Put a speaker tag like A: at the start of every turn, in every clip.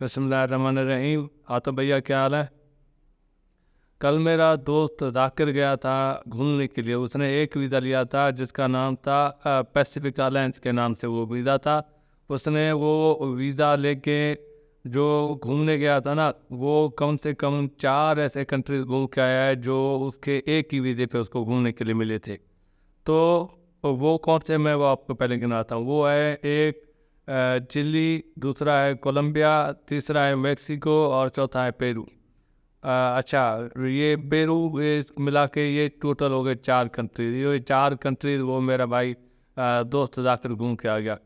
A: बिस्मिल्लाहिर्रहमानिर्रहीम। हाँ तो भैया क्या हाल है। कल मेरा दोस्त जाकिर गया था घूमने के लिए। उसने एक वीज़ा लिया था जिसका नाम था पैसिफिक एयरलाइंस के नाम से वो वीज़ा था। उसने वो वीज़ा लेके जो घूमने गया था ना, वो कम से कम 4 ऐसे कंट्रीज घूम के आया है जो उसके एक ही वीज़े पे उसको घूमने के लिए मिले थे। तो वो कौन से मैं वो आपको पहले गिनाता हूँ। वो है एक चिली, दूसरा है कोलंबिया, तीसरा है मेक्सिको और चौथा है पेरू। अच्छा, ये पेरू ये मिला के ये टोटल हो गए 4 कंट्रीज। ये 4 कंट्रीज वो मेरा भाई दोस्त जाकर घूम के आ गया।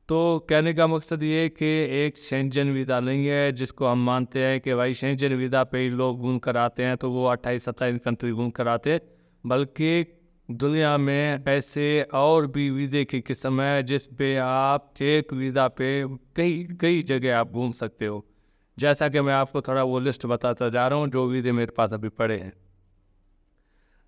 A: तो कहने का मकसद ये है कि एक शेंजन वीज़ा नहीं है जिसको हम मानते हैं कि भाई शेंजन वीज़ा पे ही लोग घूम कर आते हैं, तो वो 28-27 कंट्री घूम कर आते हैं। बल्कि दुनिया में ऐसे और भी वीज़े की किस्म है जिस पे आप एक वीज़ा पे कई कई जगह आप घूम सकते हो। जैसा कि मैं आपको थोड़ा वो लिस्ट बताता जा रहा हूँ जो वीज़े मेरे पास अभी पड़े हैं।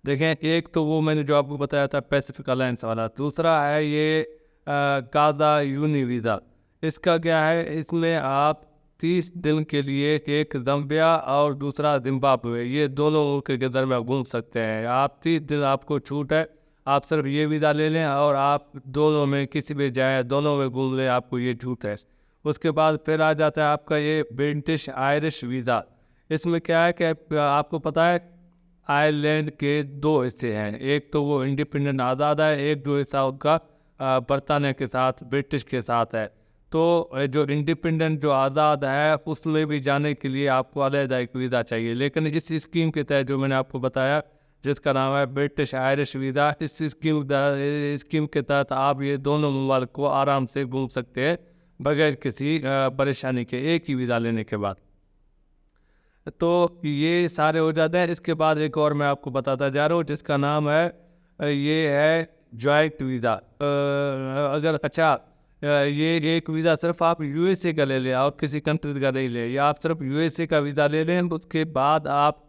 A: देखें, एक तो वो मैंने जो आपको बताया था पैसिफिक अलायंस वाला। दूसरा है ये कादा यूनी वीज़ा। इसका क्या है, इसमें आप 30 दिन के लिए एक ज़ाम्बिया और दूसरा जिम्बाब्वे, ये दोनों मुल्क के दरमियान घूम सकते हैं। आप 30 दिन आपको छूट है, आप सिर्फ ये वीज़ा ले लें और आप दोनों में किसी भी जाएँ, दोनों में घूम लें, आपको ये छूट है। उसके बाद फिर आ जाता है आपका ये ब्रिटिश आयरिश वीज़ा। इसमें क्या है कि आपको पता है आयरलैंड के 2 हिस्से हैं। एक तो वो इंडिपेंडेंट आज़ाद है, एक जो हिस्सा उसका बरतानिया के साथ, ब्रिटिश के साथ है। तो जो इंडिपेंडेंट जो आज़ाद है उसमें भी जाने के लिए आपको अलग एक वीज़ा चाहिए। लेकिन इस स्कीम के तहत जो मैंने आपको बताया जिसका नाम है ब्रिटिश आयरिश वीज़ा, इस स्कीम के तहत आप ये दोनों ममालिक को आराम से घूम सकते हैं बगैर किसी परेशानी के, एक ही वीज़ा लेने के बाद। तो ये सारे हो जाते हैं। इसके बाद एक और मैं आपको बताता जा रहा हूँ जिसका नाम है ये है जॉइंट वीज़ा। अगर अच्छा ये एक वीज़ा सिर्फ आप यूएसए का ले लें और किसी कंट्री का नहीं लें, या आप सिर्फ यूएसए का वीज़ा ले लें। उसके बाद आप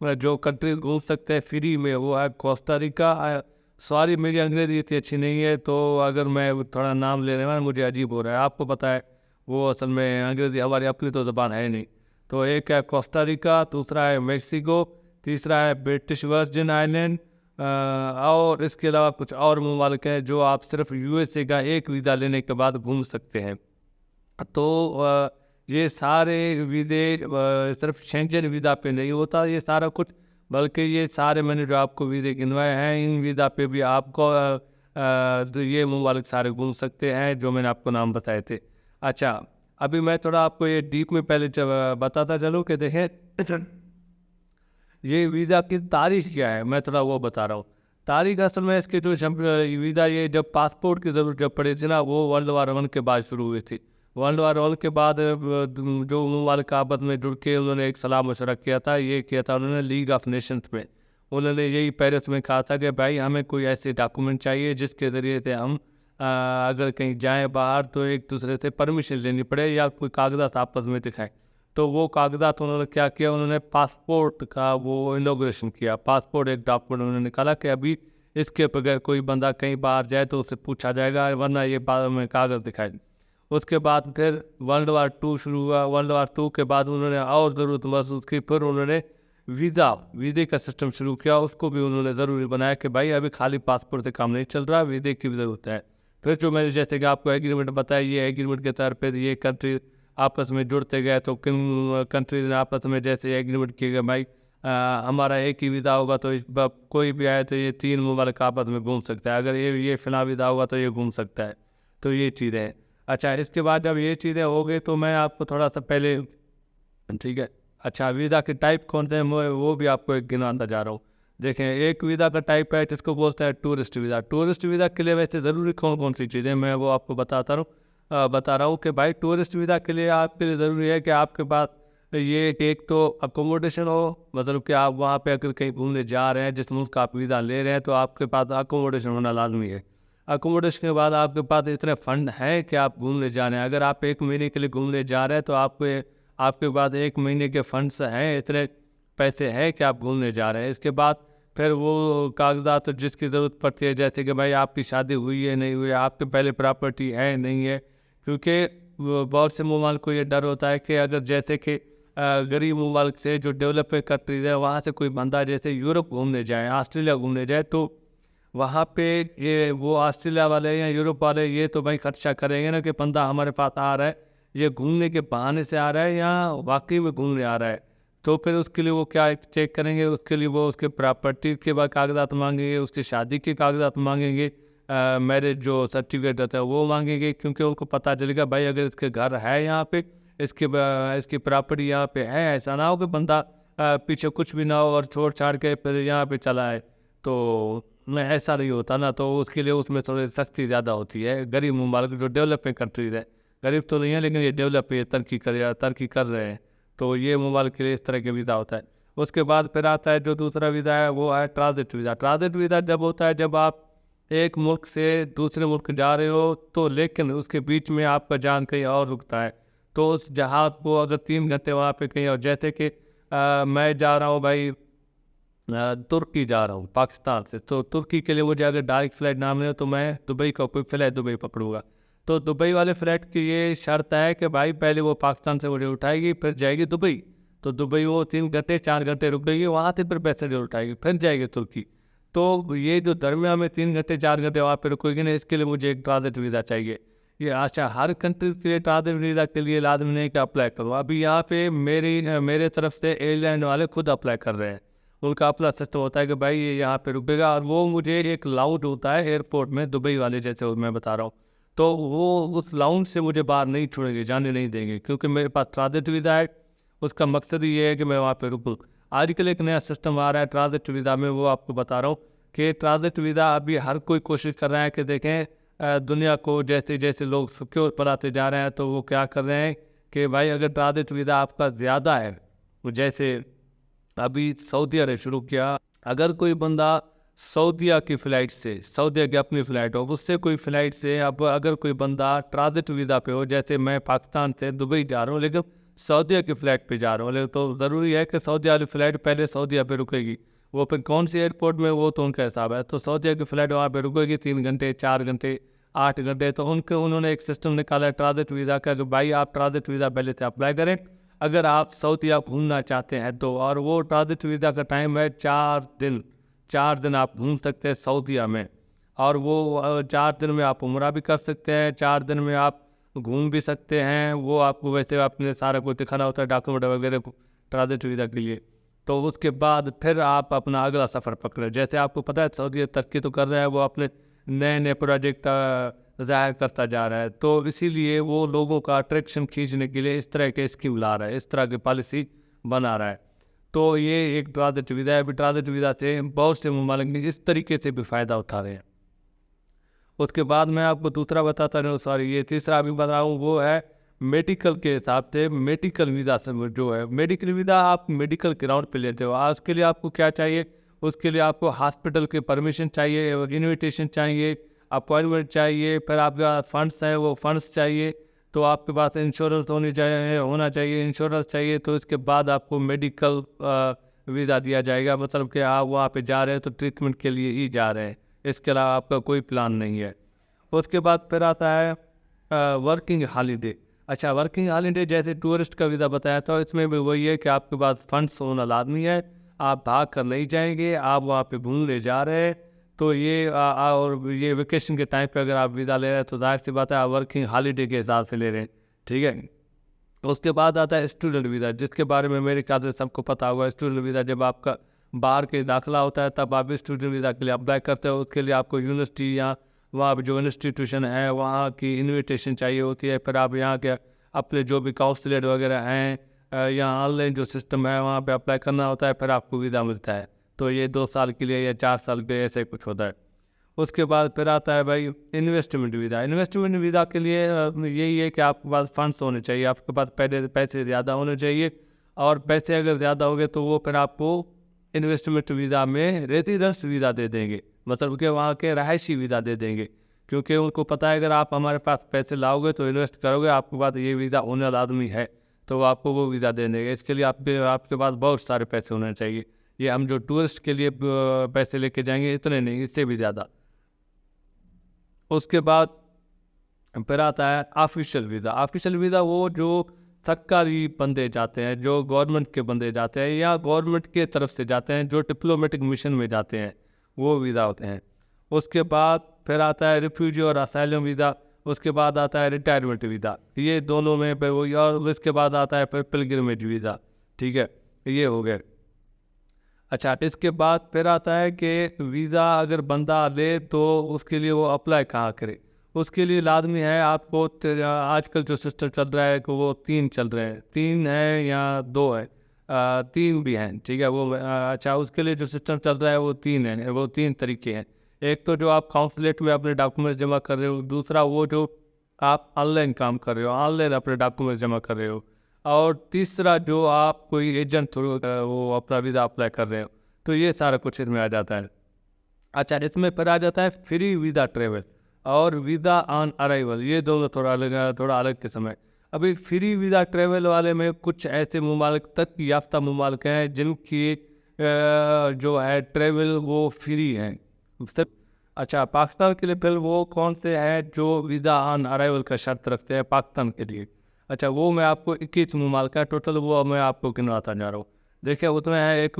A: जो कंट्री घूम सकते हैं फ्री में, वो है कोस्टा रिका। सॉरी मेरी अंग्रेज़ी इतनी अच्छी नहीं है, तो अगर मैं थोड़ा नाम लेने में मुझे अजीब हो रहा है। आपको पता है वो असल में अंग्रेज़ी हमारी अपनी तो ज़बान है नहीं। तो एक है कोस्टा रिका, दूसरा है मेक्सिको, तीसरा है ब्रिटिश वर्जिन आइलैंड, और इसके अलावा कुछ और ममालिक हैं जो आप सिर्फ यूएसए का एक वीज़ा लेने के बाद घूम सकते हैं। तो ये सारे वीज़े सिर्फ शेंजन वीज़ा पे नहीं होता ये सारा कुछ, बल्कि ये सारे मैंने जो आपको वीज़े गिनवाए हैं इन वीज़ा पे भी आपको तो ये ममालिक सारे घूम सकते हैं जो मैंने आपको नाम बताए थे। अच्छा, अभी मैं थोड़ा आपको ये डीप में पहले बताता चलूँ कि देखें ये वीज़ा की तारीख क्या है, मैं थोड़ा वो बता रहा हूँ। तारीख असल में इसके जो वीज़ा ये जब पासपोर्ट की ज़रूरत जब पड़ी थी ना, वो वर्ल्ड वार 1 के बाद शुरू हुई थी। वर्ल्ड वार 1 के बाद जो ममालिक आपस में जुड़ के उन्होंने एक सलाह मशवरा किया था, ये किया था उन्होंने लीग ऑफ नेशंस में। उन्होंने यही पेरिस में कहा था कि भाई हमें कोई ऐसे डॉक्यूमेंट चाहिए जिसके ज़रिए से हम अगर कहीं जाएँ बाहर तो एक दूसरे से परमिशन लेनी पड़े या कोई कागज़ात आपस में दिखाएँ। तो वो कागज़ात उन्होंने क्या किया, उन्होंने पासपोर्ट का वो इनॉग्रेशन किया। पासपोर्ट एक डॉक्यूमेंट उन्होंने निकाला कि अभी इसके बगैर कोई बंदा कहीं बाहर जाए तो उससे पूछा जाएगा, वरना ये बाद में कागज़ दिखाए। उसके बाद फिर वर्ल्ड वार 2 शुरू हुआ। वर्ल्ड वार 2 के बाद उन्होंने और ज़रूरत महसूस की, फिर उन्होंने वीज़े का सिस्टम शुरू किया। उसको भी उन्होंने ज़रूरी बनाया कि भाई अभी खाली पासपोर्ट से काम नहीं चल रहा, वीज़े की भी ज़रूरत है। फिर जो मैंने जैसे कि आपको एग्रीमेंट बताया, ये एग्रीमेंट के तौर पर ये कंट्री आपस में जुड़ते गए। तो किन कंट्रीज ने आपस में जैसे एग्रीमेंट किए गए भाई हमारा एक ही वीज़ा होगा तो कोई भी आए तो ये 3 ममालिक आपस में घूम सकता है। अगर ये फ़िलहाल वीज़ा होगा तो ये घूम सकता है। तो ये चीज़ें हैं। अच्छा, इसके बाद जब ये चीज़ें हो गई तो मैं आपको थोड़ा सा पहले, ठीक है, अच्छा वीज़ा के टाइप कौन से हैं मैं वो भी आपको एक गिनाता जा रहा हूँ। देखें, एक वीज़ा का टाइप है जिसको बोलते हैं टूरिस्ट वीज़ा। टूरिस्ट वीज़ा के लिए वैसे ज़रूरी कौन कौन सी चीज़ें मैं वो आपको बता रहा हूँ कि भाई टूरिस्ट वीज़ा के लिए आपके लिए ज़रूरी है कि आपके पास ये एक तो अकोमोडेशन हो, मतलब कि आप वहाँ पे अगर कहीं घूमने जा रहे हैं, जिस मुल्क का आप वीज़ा ले रहे हैं, तो आपके पास अकोमोडेशन होना लाजमी है। अकोमोडेशन के बाद आपके पास इतने फ़ंड हैं कि आप घूमने जा रहे हैं। अगर आप 1 महीने के लिए घूमने जा रहे हैं तो आपके पास 1 महीने के फंड्स हैं, इतने पैसे हैं कि आप घूमने जा रहे हैं। इसके बाद फिर वो कागज़ात जिसकी ज़रूरत पड़ती है, जैसे कि भाई आपकी शादी हुई है नहीं हुई है, आपके पहले प्रॉपर्टी है नहीं है। क्योंकि बहुत से मुमालिक को ये डर होता है कि अगर जैसे कि गरीब मुमालिक से जो डेवलपिंग कंट्रीज है वहाँ से कोई बंदा जैसे यूरोप घूमने जाए, ऑस्ट्रेलिया घूमने जाए, तो वहाँ पे ये वो ऑस्ट्रेलिया वाले या यूरोप वाले ये तो भाई खर्चा करेंगे ना कि बंदा हमारे पास आ रहा है, ये घूमने के बहाने से आ रहा है या वाकई में घूमने आ रहा है। तो फिर उसके लिए वो क्या चेक करेंगे, उसके लिए वो उसके प्रॉपर्टी के बाद कागजात मांगेंगे, उसकी शादी के कागजात मांगेंगे, मैरिज जो सर्टिफिकेट होता है वो मांगेंगे, क्योंकि उनको पता चलेगा भाई अगर इसके घर है यहाँ पे, इसकी प्रॉपर्टी यहाँ पे है, ऐसा ना हो कि बंदा पीछे कुछ भी ना हो और छोड़ छाड़ के फिर यहाँ पे चला है। तो नहीं, ऐसा नहीं होता ना, तो उसके लिए उसमें थोड़ी सख्ती ज़्यादा होती है। गरीब मुमालिक जो डेवलपिंग कंट्रीज है, गरीब तो नहीं है लेकिन ये डेवलप है, तरक्की कर रहे हैं, तो ये मुमालिक के लिए इस तरह के वीज़ा होता है। उसके बाद फिर आता है जो दूसरा वीज़ा है, वो है ट्रांजिट वीज़ा। ट्रांजिट वीज़ा जब होता है जब आप एक मुल्क से दूसरे मुल्क जा रहे हो, तो लेकिन उसके बीच में आपका जान कहीं और रुकता है, तो उस जहाज़ को अगर 3 घंटे वहाँ पे कहीं और, जैसे कि मैं जा रहा हूँ भाई तुर्की जा रहा हूँ पाकिस्तान से, तो तुर्की के लिए मुझे अगर डायरेक्ट फ़्लाइट ना मिले तो मैं दुबई का कोई फ़्लाइट दुबई पकड़ूँगा। तो दुबई वाले फ़्लाइट की ये शर्त है कि भाई पहले वो पाकिस्तान से मुझे उठाएगी, फिर जाएगी दुबई, तो दुबई वो 3 घंटे 4 घंटे रुकेगी, वहाँ से फिर पैसेंजर उठाएगी, फिर जाएगी तुर्की। तो ये जो दरमियान में 3 घंटे 4 घंटे वहाँ पे रुकेगी ना, इसके लिए मुझे एक ट्रांजिट वीज़ा चाहिए। ये अच्छा हर कंट्री के लिए ट्रांजिट वीज़ा के लिए लाजमी नहीं कि अप्लाई करूँ। अभी यहाँ पे मेरे तरफ से एयरलाइन वाले खुद अप्लाई कर रहे हैं, उनका अपना सिस्टम होता है कि भाई ये यहाँ पे रुकेगा, और वो मुझे एक लाउंज होता है एयरपोर्ट में, दुबई वाले जैसे मैं बता रहा हूँ, तो वो उस लाउंज से मुझे बाहर नहीं छोड़ेंगे, जाने नहीं देंगे, क्योंकि मेरे पास ट्रांजिट वीज़ा है। उसका मकसद ही ये है कि मैं वहाँ पे रुकूँ। आजकल एक नया सिस्टम आ रहा है ट्रांजिट वीज़ा में, वो आपको बता रहा हूँ कि ट्रांजिट वीज़ा अभी हर कोई कोशिश कर रहा है कि देखें दुनिया को जैसे जैसे लोग सिक्योर बनाते जा रहे हैं, तो वो क्या कर रहे हैं कि भाई अगर ट्रांजिट वीज़ा आपका ज़्यादा है, जैसे अभी सऊदीया ने शुरू किया, अगर कोई बंदा सऊदीया की फ़्लाइट से, सऊदीया की अपनी फ़्लाइट हो, उससे कोई फ़्लाइट से अब अगर कोई बंदा ट्रांजिट वीज़ा पे हो, जैसे मैं पाकिस्तान से दुबई जा रहा हूँ लेकिन सऊदीया की फ़्लाइट पे जा रहा हूँ, लेकिन तो ज़रूरी है कि सऊदीया वाली फ़्लाइट पहले सऊदीया पे रुकेगी, वो फिर कौन सी एयरपोर्ट में वो तो उनका हिसाब है। तो सऊदीया की फ़्लाइट वहाँ पे रुकेगी 3 घंटे 4 घंटे 8 घंटे, तो उन्होंने एक सिस्टम निकाला है ट्रांजिट वीज़ा का कि भाई आप ट्रांजिट वीज़ा पहले से अप्लाई करें अगर आप सऊदीया घूमना चाहते हैं तो, और वो ट्रांजिट वीज़ा का टाइम है 4 दिन आप घूम सकते हैं सऊदीया में, और वो 4 दिन में आप उम्रा भी कर सकते हैं, 4 दिन में आप घूम भी सकते हैं। वो आपको वैसे अपने सारा कुछ दिखाना होता है डॉक्यूमेंट वगैरह ट्रांजिट वीज़ा के लिए। तो उसके बाद फिर आप अपना अगला सफ़र पकड़ें। जैसे आपको पता है सऊदीया तरक्की तो कर रहा है, वो अपने नए नए प्रोजेक्ट ज़ाहिर करता जा रहा है, तो इसीलिए वो लोगों का अट्रैक्शन खींचने के लिए इस तरह के स्कीम ला रहा है, इस तरह की पॉलिसी बना रहा है। तो ये एक ट्रांजिट वीज़ा है। अभी ट्रांजिट वीज़ा से बहुत से ममालिक इस तरीके से भी फ़ायदा उठा रहे हैं। उसके बाद मैं आपको दूसरा बताता रहूँ, सॉरी ये तीसरा अभी बता रहा हूँ, वो है मेडिकल के हिसाब से। मेडिकल वीज़ा से जो है, मेडिकल वीज़ा आप मेडिकल ग्राउंड पे लेते हो, आज के लिए आपको क्या चाहिए, उसके लिए आपको हॉस्पिटल की परमिशन चाहिए, इन्विटेशन चाहिए, अपॉइंटमेंट चाहिए, फिर आपके पास फंड्स हैं वो फंड्स चाहिए, तो आपके पास इंश्योरेंस होना चाहिए, इंश्योरेंस चाहिए, तो इसके बाद आपको मेडिकल वीज़ा दिया जाएगा। मतलब कि आप वहाँ पे जा रहे हैं तो ट्रीटमेंट के लिए ही जा रहे हैं, इसके अलावा आपका कोई प्लान नहीं है। उसके बाद फिर आता है वर्किंग हॉलीडे। अच्छा, वर्किंग हॉलीडे जैसे टूरिस्ट का वीज़ा बताया था, इसमें भी वही है कि आपके पास फंड्स होना लाजमी है, आप भाग कर नहीं जाएंगे, आप वहाँ पे घूमने जा रहे हैं, तो ये और ये वेकेशन के टाइम पे अगर आप वीज़ा ले रहे हैं तो जाहिर सी बात है आप वर्किंग हॉलीडे के हिसाब से ले रहे हैं, ठीक है। उसके बाद आता है स्टूडेंट वीज़ा, जिसके बारे में मेरे ख्याल से सबको पता होगा। स्टूडेंट वीज़ा जब आपका बाहर के दाखिला होता है तब आप स्टूडेंट वीज़ा के लिए अप्लाई करते हो, उसके लिए आपको यूनिवर्सिटी या वहाँ पर जो इंस्टीट्यूशन है वहाँ की इन्विटेशन चाहिए होती है, फिर आप यहाँ के अपने जो भी काउंसलेट वगैरह हैं या ऑनलाइन जो सिस्टम है वहाँ पे अप्लाई करना होता है, फिर आपको वीज़ा मिलता है। तो ये 2 साल के लिए या 4 साल के लिए ऐसे कुछ होता है। उसके बाद फिर आता है भाई इन्वेस्टमेंट वीज़ा। इन्वेस्टमेंट वीज़ा के लिए यही है कि आपके पास फंड्स होने चाहिए, आपके पास पहले पैसे ज़्यादा होने चाहिए, और पैसे अगर ज़्यादा हो गए तो वो फिर आपको इन्वेस्टमेंट वीज़ा में रेजिडेंस वीज़ा दे देंगे, मतलब कि वहाँ के रहायशी वीज़ा दे देंगे, क्योंकि उनको पता है अगर आप हमारे पास पैसे लाओगे तो इन्वेस्ट करोगे, आपके पास ये वीज़ा होना लाजमी है, तो वो आपको वो वीज़ा दे देंगे। इसके लिए आपके पास बहुत सारे पैसे होने चाहिए। ये हम जो टूरिस्ट के लिए पैसे लेके जाएंगे इतने नहीं, इससे भी ज़्यादा। उसके बाद फिर आता है ऑफिशियल वीज़ा। ऑफिशियल वीज़ा वो जो सरकारी बंदे जाते हैं, जो गवर्नमेंट के बंदे जाते हैं या गवर्नमेंट के तरफ से जाते हैं, जो डिप्लोमेटिक मिशन में जाते हैं, वो वीज़ा होते हैं। उसके बाद फिर आता है रिफ्यूजी और असाइलम वीज़ा। उसके बाद आता है रिटायरमेंट वीज़ा। ये दोनों में फिर वही, और इसके बाद आता है फिर पिलग्रिमेज वीज़ा। ठीक है, ये हो गए। अच्छा, इसके बाद फिर आता है कि वीज़ा अगर बंदा ले तो उसके लिए वो अप्लाई कहाँ करे। उसके लिए लाजमी है आपको आजकल जो सिस्टम चल रहा है कि वो 3 चल रहे हैं, 3 है या 2 है, 3 भी हैं। ठीक है, वो अच्छा, उसके लिए जो सिस्टम चल रहा है वो 3 है, वो 3 तरीके हैं। एक तो जो आप काउंसलेट में अपने डॉक्यूमेंट्स जमा कर रहे हो, दूसरा वो जो आप ऑनलाइन काम कर रहे हो, ऑनलाइन अपने डॉक्यूमेंट्स जमा कर रहे हो, और तीसरा जो आप कोई एजेंट थ्रू वो अपना वीज़ा अप्लाई कर रहे हो। तो ये सारा कुछ इसमें आ जाता है। अच्छा, इसमें फिर आ जाता है फ्री वीज़ा ट्रेवल और वीज़ा ऑन अराइवल। ये दोनों थोड़ा अलग किस्म है। अभी फ्री वीज़ा ट्रेवल वाले में कुछ ऐसे ममालिक तक याफ्ता ममालिक हैं जिनकी जो है ट्रेवल वो फ्री है सिर्फ। अच्छा, पाकिस्तान के लिए फिर वो कौन से हैं जो वीज़ा ऑन अराइवल का शर्त रखते हैं पाकिस्तान के लिए। अच्छा, वो मैं आपको 21 ममालिक है टोटल, वो मैं आपको गिनवाता जा रहा हूँ। देखिए, उसमें है एक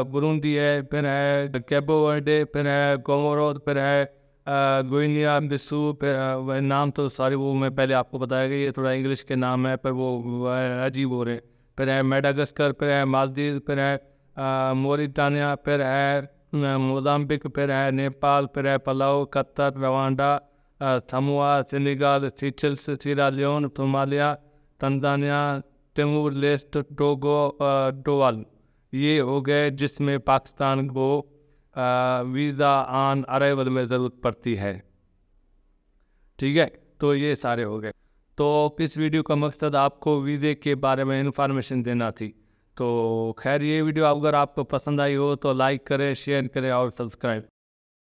A: बुरुंडी है, फिर है कैबो वर्डे, फिर है कोमोरो, फिर है गुइनिया बिस्सू, फिर नाम तो सारे वो मैं पहले आपको बताया कि ये थोड़ा इंग्लिश के नाम है, पर वो अजीब हो रहे हैं। फिर है मेडागास्कर, फिर है मालदीव, फिर है मोरिटानिया, फिर है मोजाम्बिक, फिर है नेपाल, फिर है Palau, Qatar, Rwanda, Samoa, Senegal, Seychelles, Sierra Leone, Somalia, Tanzania, Timor Leste, Togo, Tuvalu. ये हो गए जिसमें पाकिस्तान को वीज़ा ऑन अराइवल में ज़रूरत पड़ती है। ठीक है, तो ये सारे हो गए। तो इस वीडियो का मकसद आपको वीज़े के बारे में इंफॉर्मेशन देना थी। तो खैर, ये वीडियो अगर आपको पसंद आई हो तो लाइक करें, शेयर करें और सब्सक्राइब